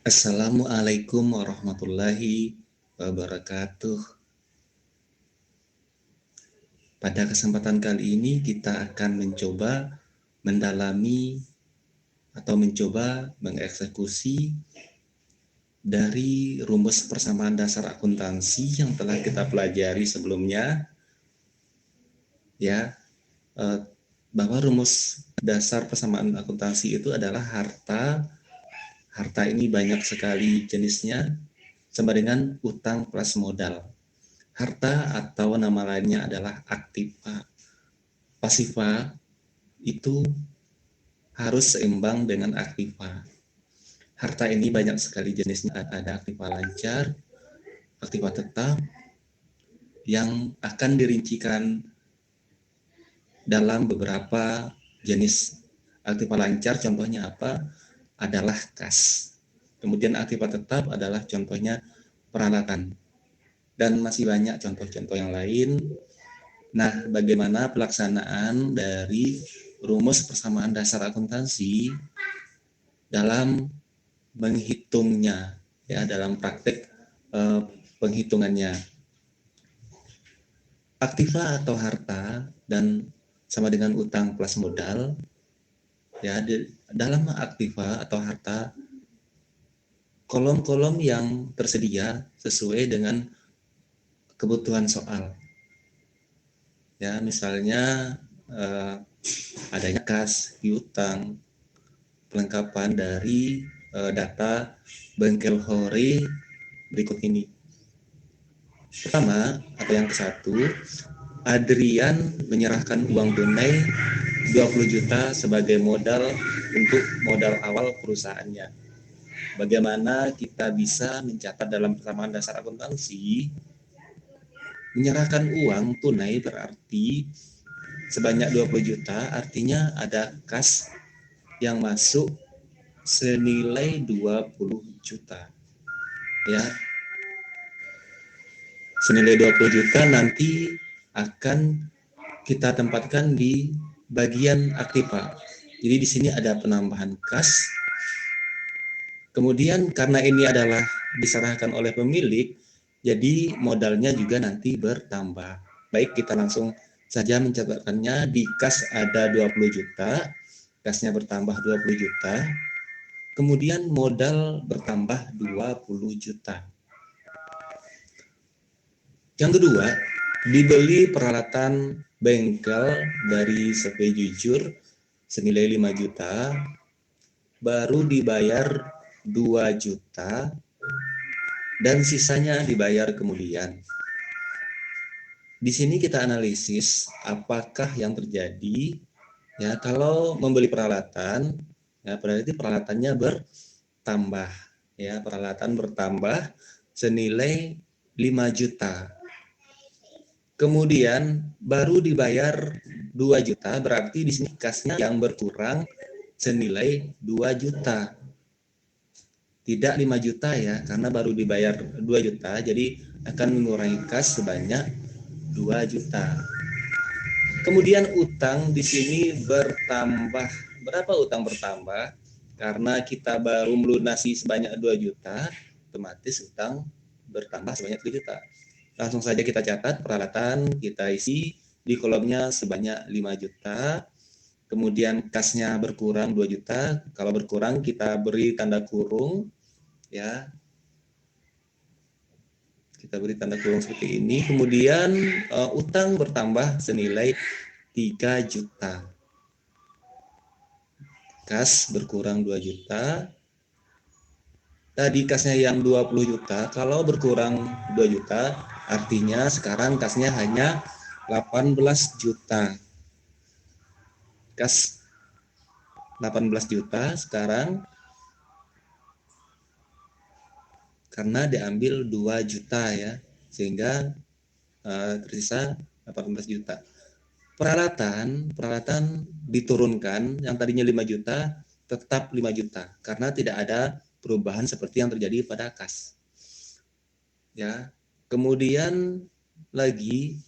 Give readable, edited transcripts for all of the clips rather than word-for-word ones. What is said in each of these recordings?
Assalamualaikum warahmatullahi wabarakatuh. Pada kesempatan kali ini kita akan mencoba mendalami atau mencoba mengeksekusi dari rumus persamaan dasar akuntansi yang telah kita pelajari sebelumnya, ya, bahwa rumus dasar persamaan akuntansi itu adalah harta. Harta ini banyak sekali jenisnya, sama dengan utang plus modal. Harta atau nama lainnya adalah aktiva. Pasiva itu harus seimbang dengan aktiva. Harta ini banyak sekali jenisnya, ada aktiva lancar, aktiva tetap, yang akan dirincikan dalam beberapa jenis. Aktiva lancar contohnya apa? Adalah kas. Kemudian aktiva tetap adalah contohnya peralatan. Dan masih banyak contoh-contoh yang lain. Nah, bagaimana pelaksanaan dari rumus persamaan dasar akuntansi dalam menghitungnya, ya, dalam praktek penghitungannya. Aktiva atau harta dan sama dengan utang plus modal, ya, dalam aktiva atau harta, kolom-kolom yang tersedia sesuai dengan kebutuhan soal. Ya, misalnya adanya kas, piutang, pelengkapan dari data bengkel hore berikut ini. Pertama, atau yang ke-1, Adrian menyerahkan uang tunai 20 juta sebagai modal untuk modal awal perusahaannya. Bagaimana kita bisa mencatat dalam persamaan dasar akuntansi? Menyerahkan uang tunai berarti sebanyak 20 juta, artinya ada kas yang masuk senilai 20 juta. Ya, senilai 20 juta nanti akan kita tempatkan di bagian aktiva. Jadi di sini ada penambahan kas. Kemudian karena ini adalah diserahkan oleh pemilik, jadi modalnya juga nanti bertambah. Baik, kita langsung saja mencatatkannya. Di kas ada 20 juta, kasnya bertambah 20 juta. Kemudian modal bertambah 20 juta. Yang kedua, dibeli peralatan bengkel dari SP Jujur senilai 5 juta, baru dibayar 2 juta, dan sisanya dibayar kemudian. Di sini kita analisis apakah yang terjadi, ya, kalau membeli peralatan, ya, berarti peralatannya bertambah, ya, peralatan bertambah senilai 5 juta. Kemudian baru dibayar 2 juta, berarti di sini kasnya yang berkurang senilai 2 juta. Tidak 5 juta, ya, karena baru dibayar 2 juta, jadi akan mengurangi kas sebanyak 2 juta. Kemudian utang di sini bertambah. Berapa utang bertambah? Karena kita baru melunasi sebanyak 2 juta, otomatis utang bertambah sebanyak 2 juta. Langsung saja kita catat peralatan, kita isi di kolomnya sebanyak 5 juta. Kemudian kasnya berkurang 2 juta. Kalau berkurang kita beri tanda kurung, ya. Kita beri tanda kurung seperti ini. Kemudian utang bertambah senilai 3 juta. Kas berkurang 2 juta. Tadi kasnya yang 20 juta, kalau berkurang 2 juta, artinya sekarang kasnya hanya 18 juta. Kas 18 juta sekarang karena diambil 2 juta, ya, sehingga tersisa 18 juta. Peralatan diturunkan, yang tadinya 5 juta tetap 5 juta karena tidak ada perubahan seperti yang terjadi pada kas. Ya. Kemudian lagi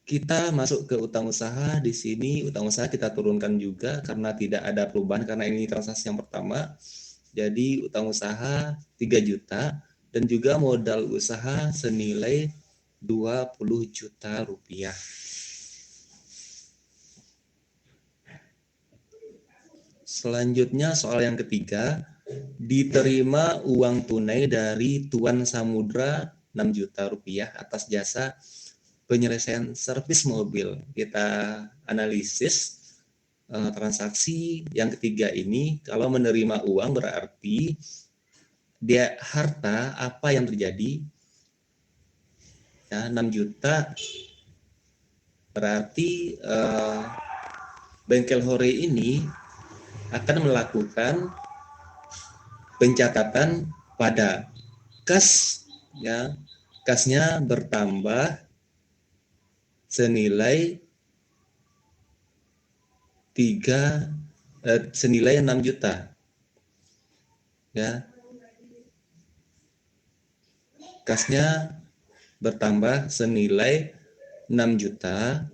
kita masuk ke utang usaha. Di sini utang usaha kita turunkan juga karena tidak ada perubahan, karena ini transaksi yang pertama. Jadi utang usaha 3 juta dan juga modal usaha senilai 20 juta rupiah. Selanjutnya soal yang ketiga, diterima uang tunai dari Tuan Samudra 6 juta rupiah atas jasa penyelesaian servis mobil. Kita analisis transaksi yang ketiga ini. Kalau menerima uang berarti dia harta apa yang terjadi, ya, 6 juta berarti bengkel hore ini akan melakukan pencatatan pada kas, ya, kasnya bertambah senilai senilai 6 juta, ya, kasnya bertambah senilai 6 juta,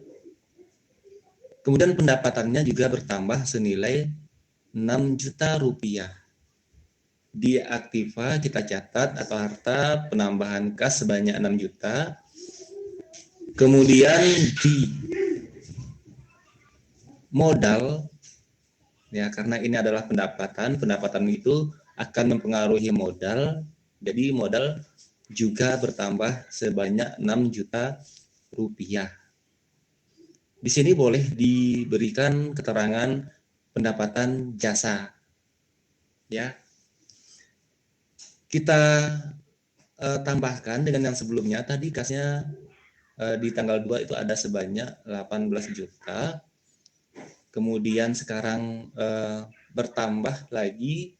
kemudian pendapatannya juga bertambah senilai 6 juta rupiah. Di aktiva kita catat atau harta penambahan kas sebanyak 6 juta. Kemudian di modal, ya, karena ini adalah pendapatan itu akan mempengaruhi modal. Jadi modal juga bertambah sebanyak 6 juta rupiah. Di sini boleh diberikan keterangan pendapatan jasa, ya. Kita tambahkan dengan yang sebelumnya tadi, kasnya di tanggal 2 itu ada sebanyak 18 juta. Kemudian sekarang bertambah lagi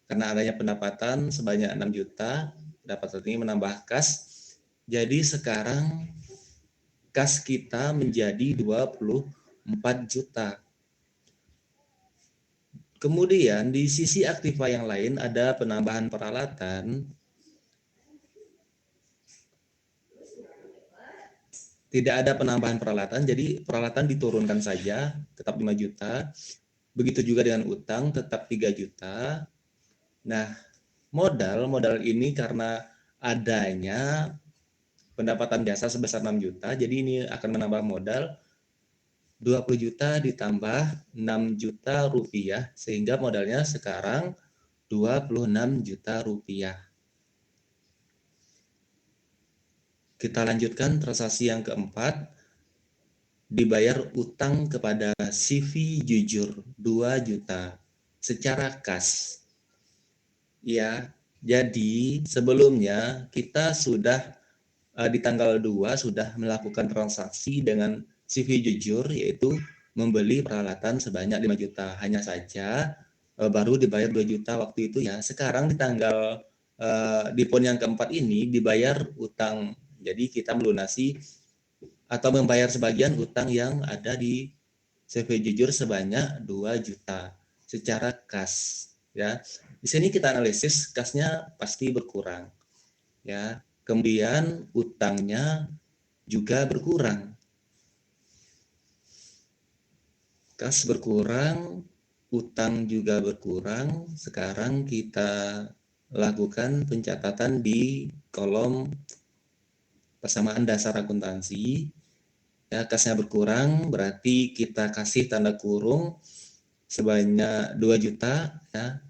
karena adanya pendapatan sebanyak 6 juta. Pendapatan ini menambah kas. Jadi sekarang kas kita menjadi 24 juta. Kemudian di sisi aktiva yang lain ada penambahan peralatan. Tidak ada penambahan peralatan, jadi peralatan diturunkan saja, tetap 5 juta. Begitu juga dengan utang, tetap 3 juta. Nah, modal ini karena adanya pendapatan jasa sebesar 6 juta, jadi ini akan menambah modal 20 juta ditambah 6 juta rupiah, sehingga modalnya sekarang 26 juta rupiah. Kita lanjutkan transaksi yang keempat, dibayar utang kepada CV Jujur 2 juta secara kas. Ya, jadi sebelumnya kita sudah di tanggal 2 sudah melakukan transaksi dengan CV Jujur, yaitu membeli peralatan sebanyak 5 juta. Hanya saja baru dibayar 2 juta waktu itu, ya. Sekarang di tanggal di poin yang keempat ini dibayar utang. Jadi kita melunasi atau membayar sebagian utang yang ada di CV Jujur sebanyak 2 juta secara kas, ya. Di sini kita analisis kasnya pasti berkurang, ya. Kemudian utangnya juga berkurang. Kas berkurang, utang juga berkurang. Sekarang kita lakukan pencatatan di kolom persamaan dasar akuntansi. Ya, kasnya berkurang berarti kita kasih tanda kurung sebanyak 2 juta, ya,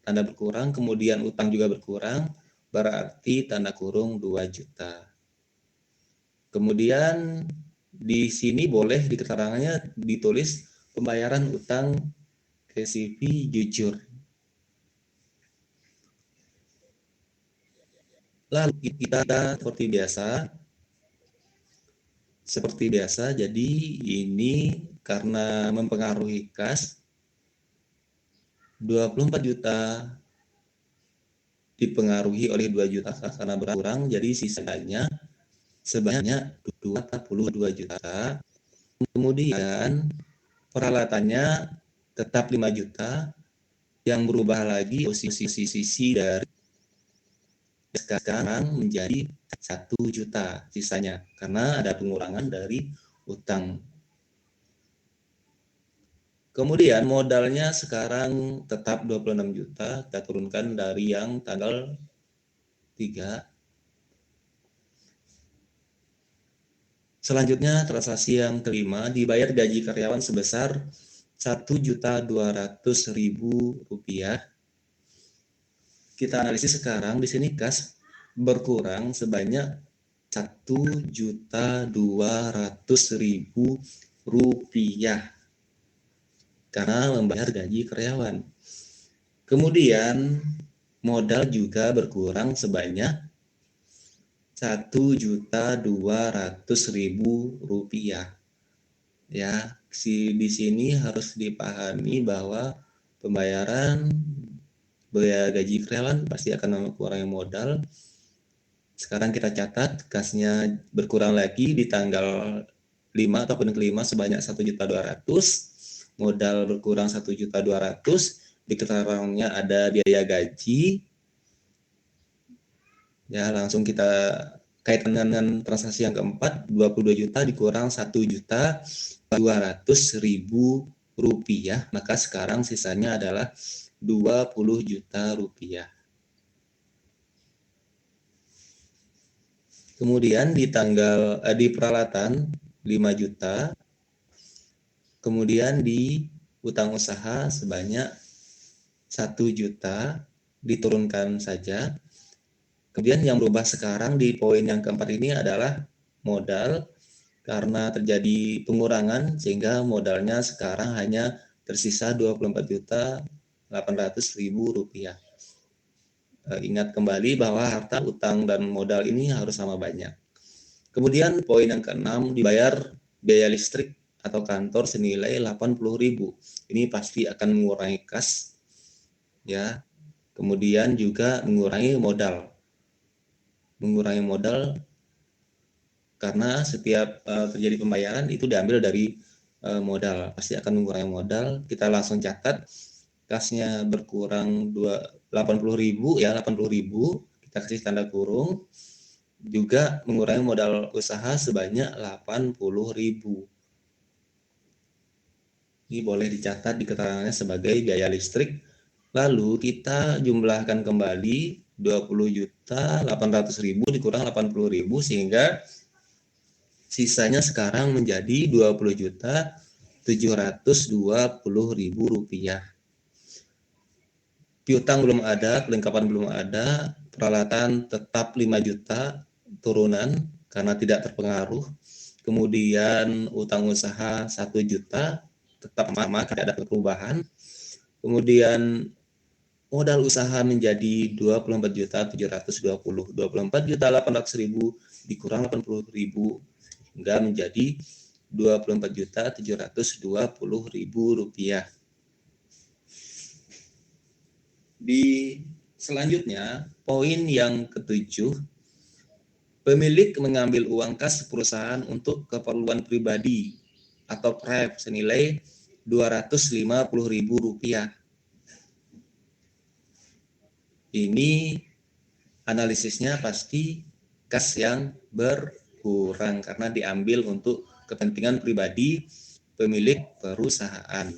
tanda berkurang, kemudian utang juga berkurang berarti tanda kurung 2 juta. Kemudian di sini boleh di keterangannya ditulis pembayaran utang ke CV Jujur. Lalu kita seperti biasa, jadi ini karena mempengaruhi kas 24 juta dipengaruhi oleh 2 juta karena berkurang, jadi sisanya sebanyak 22 juta. Kemudian peralatannya tetap 5 juta, yang berubah lagi posisi dari sekarang menjadi 1 juta sisanya karena ada pengurangan dari utang. Kemudian modalnya sekarang tetap 26 juta, kita turunkan dari yang tanggal 3. Selanjutnya transaksi yang kelima, dibayar gaji karyawan sebesar Rp1.200.000. Kita analisis sekarang di sini kas berkurang sebanyak Rp1.200.000 karena membayar gaji karyawan. Kemudian modal juga berkurang sebanyak Rp1.200.000. Ya, di sini harus dipahami bahwa pembayaran biaya gaji karyawan pasti akan mengurangi modal. Sekarang kita catat kasnya berkurang lagi di tanggal 5 ataupun kelima sebanyak 1.200.000, modal berkurang 1.200.000, di keterangannya ada biaya gaji. Ya, langsung kita kaitan dengan transaksi yang keempat, 22 juta dikurang 1.200.000 rupiah, maka sekarang sisanya adalah 20 juta rupiah. Kemudian di peralatan 5 juta, kemudian di utang usaha sebanyak 1 juta diturunkan saja. Kemudian yang berubah sekarang di poin yang keempat ini adalah modal, karena terjadi pengurangan sehingga modalnya sekarang hanya tersisa Rp24.800.000. Ingat kembali bahwa harta, utang, dan modal ini harus sama banyak. Kemudian poin yang keenam, dibayar biaya listrik atau kantor senilai Rp80.000. Ini pasti akan mengurangi kas, ya. Kemudian juga mengurangi modal. Karena setiap terjadi pembayaran itu diambil dari modal, pasti akan mengurangi modal. Kita langsung catat kasnya berkurang 80.000 ya, 80.000, kita kasih tanda kurung, juga mengurangi modal usaha sebanyak 80.000. Ini boleh dicatat di keterangannya sebagai biaya listrik. Lalu kita jumlahkan kembali 20.800.000 dikurang 80.000 sehingga sisanya sekarang menjadi Rp20.720.000. Piutang belum ada, kelengkapan belum ada, peralatan tetap 5 juta turunan karena tidak terpengaruh. Kemudian utang usaha 1 juta tetap sama, tidak ada perubahan. Kemudian modal usaha menjadi 24.720, 24.800.000 dikurang 80.000 hingga menjadi Rp24.720.000. Di selanjutnya, poin yang ketujuh, pemilik mengambil uang kas perusahaan untuk keperluan pribadi atau prep senilai Rp250.000. Ini analisisnya pasti kas yang berkurang karena diambil untuk kepentingan pribadi pemilik perusahaan.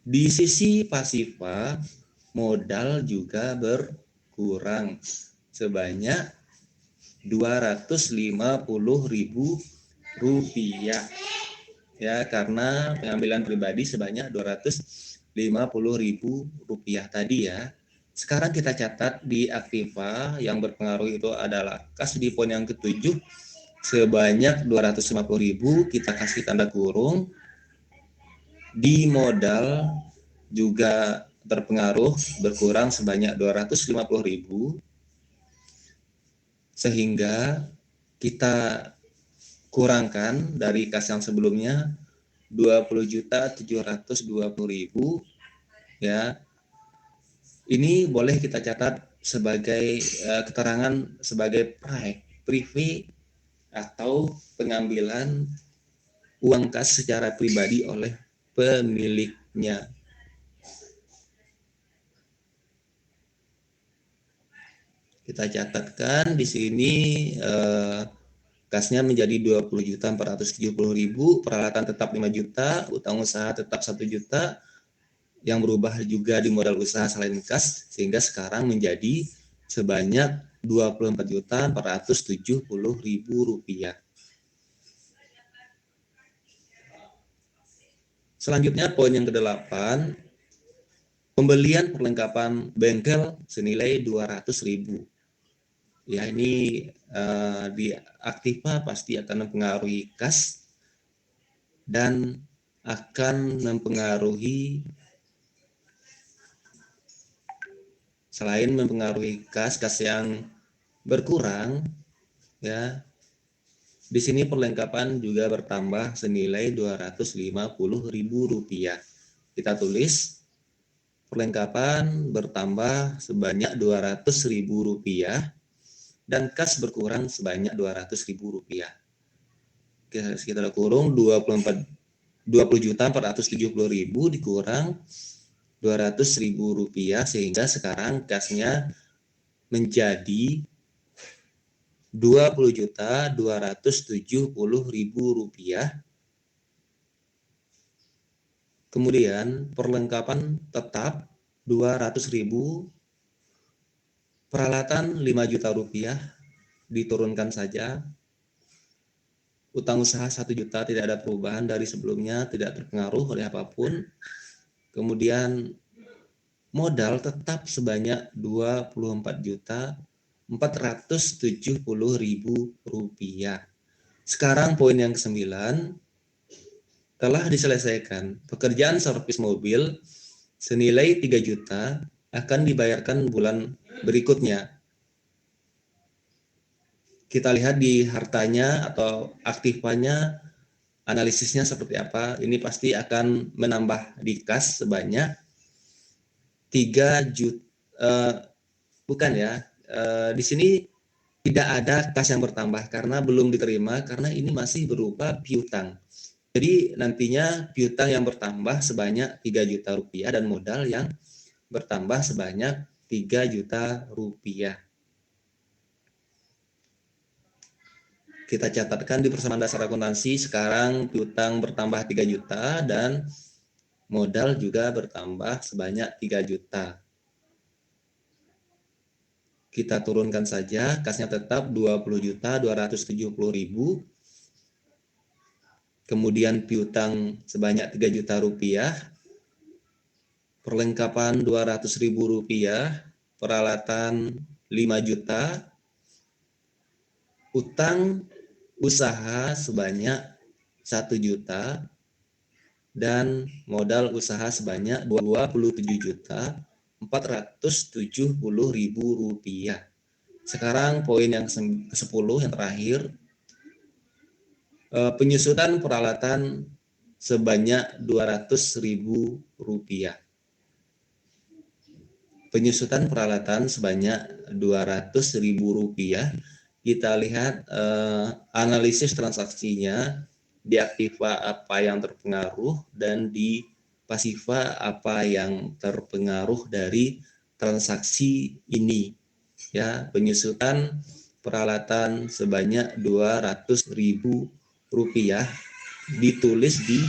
Di sisi pasifa, modal juga berkurang sebanyak Rp250.000 ya, karena pengambilan pribadi sebanyak Rp250.000 tadi ya. Sekarang kita catat di aktiva yang berpengaruh itu adalah kas di poin yang ketujuh sebanyak 250.000, kita kasih tanda kurung. Di modal juga terpengaruh berkurang sebanyak 250.000, sehingga kita kurangkan dari kas yang sebelumnya 20.720.000 ya. Ini boleh kita catat sebagai keterangan sebagai privé atau pengambilan uang kas secara pribadi oleh pemiliknya. Kita catatkan di sini kasnya menjadi 20.470.000, peralatan tetap 5 juta, utang usaha tetap 1 juta, yang berubah juga di modal usaha selain kas, sehingga sekarang menjadi sebanyak Rp24.470.000. Selanjutnya poin yang ke-8, pembelian perlengkapan bengkel senilai 200.000. Ya, ini di Aktiva pasti akan mempengaruhi kas dan akan mempengaruhi, selain mempengaruhi kas yang berkurang, ya, di sini perlengkapan juga bertambah senilai Rp250.000. Kita tulis perlengkapan bertambah sebanyak Rp200.000 dan kas berkurang sebanyak Rp200.000. Kita kurung 20.470.000 dikurang Rp200.000, sehingga sekarang kasnya menjadi Rp20.270.000. Kemudian perlengkapan tetap 200.000, peralatan 5 juta rupiah diturunkan saja. Utang usaha 1 juta tidak ada perubahan dari sebelumnya, tidak terpengaruh oleh apapun. Kemudian modal tetap sebanyak Rp24.470.000. Sekarang poin yang ke-9, telah diselesaikan. Pekerjaan servis mobil senilai 3 juta akan dibayarkan bulan berikutnya. Kita lihat di hartanya atau aktifanya, analisisnya seperti apa. Ini pasti akan menambah di kas sebanyak 3 juta, bukan ya, di sini tidak ada kas yang bertambah karena belum diterima, karena ini masih berupa piutang. Jadi nantinya piutang yang bertambah sebanyak 3 juta rupiah dan modal yang bertambah sebanyak 3 juta rupiah. Kita catatkan di persamaan dasar akuntansi, sekarang piutang bertambah 3 juta dan modal juga bertambah sebanyak 3 juta. Kita turunkan saja, kasnya tetap 20.270.000. Kemudian piutang sebanyak 3 juta rupiah, perlengkapan Rp200.000, peralatan 5 juta, utang usaha sebanyak 1 juta, dan modal usaha sebanyak Rp24.470.000. Sekarang poin yang ke-10 yang terakhir, penyusutan peralatan sebanyak Rp200.000. Penyusutan peralatan sebanyak Rp200.000. Kita lihat analisis transaksinya, di Aktiva apa yang terpengaruh dan di Pasiva apa yang terpengaruh dari transaksi ini. Ya, penyusutan peralatan sebanyak Rp200.000 ditulis di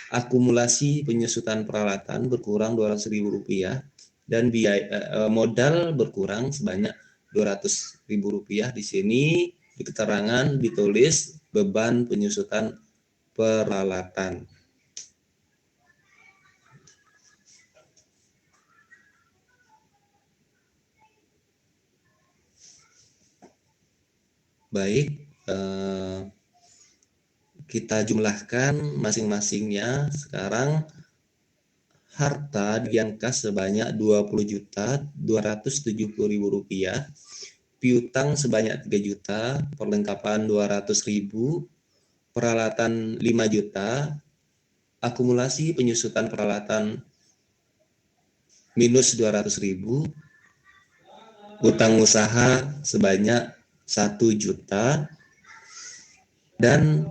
akumulasi penyusutan peralatan berkurang Rp200.000 dan biaya modal berkurang sebanyak Rp200.000. Di sini di keterangan ditulis beban penyusutan peralatan. Baik, kita jumlahkan masing-masingnya. Sekarang harta bagian kas sebanyak Rp20.270.000, piutang sebanyak 3 juta, perlengkapan 200.000, peralatan 5 juta, akumulasi penyusutan peralatan minus 200.000, utang usaha sebanyak 1 juta, dan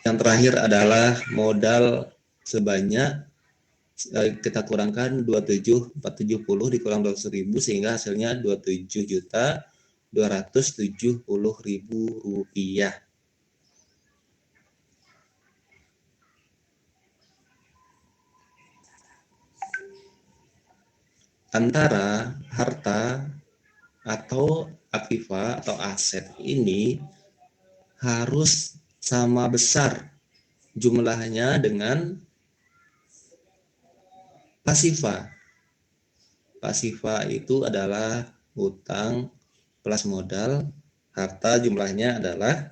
yang terakhir adalah modal sebanyak, kita kurangkan 27.470 dikurang 200.000 sehingga hasilnya 27 juta Rp270.000. Antara harta atau aktiva atau aset ini harus sama besar jumlahnya dengan pasiva. Pasiva itu adalah hutang plus modal, harta jumlahnya adalah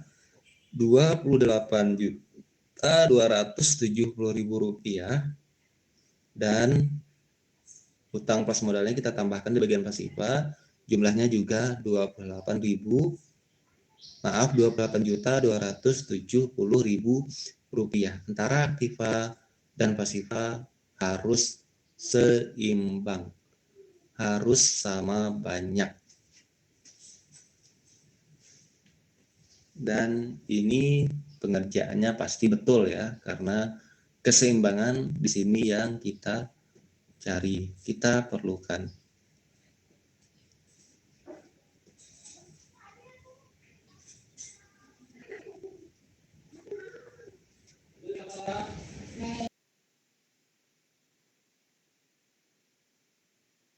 Rp28.270.000 dan hutang plus modalnya kita tambahkan di bagian pasiva, jumlahnya juga 28.270.000 rupiah. Antara aktiva dan pasiva harus seimbang, harus sama banyak. Dan ini pengerjaannya pasti betul ya, karena keseimbangan di sini yang kita cari, kita perlukan.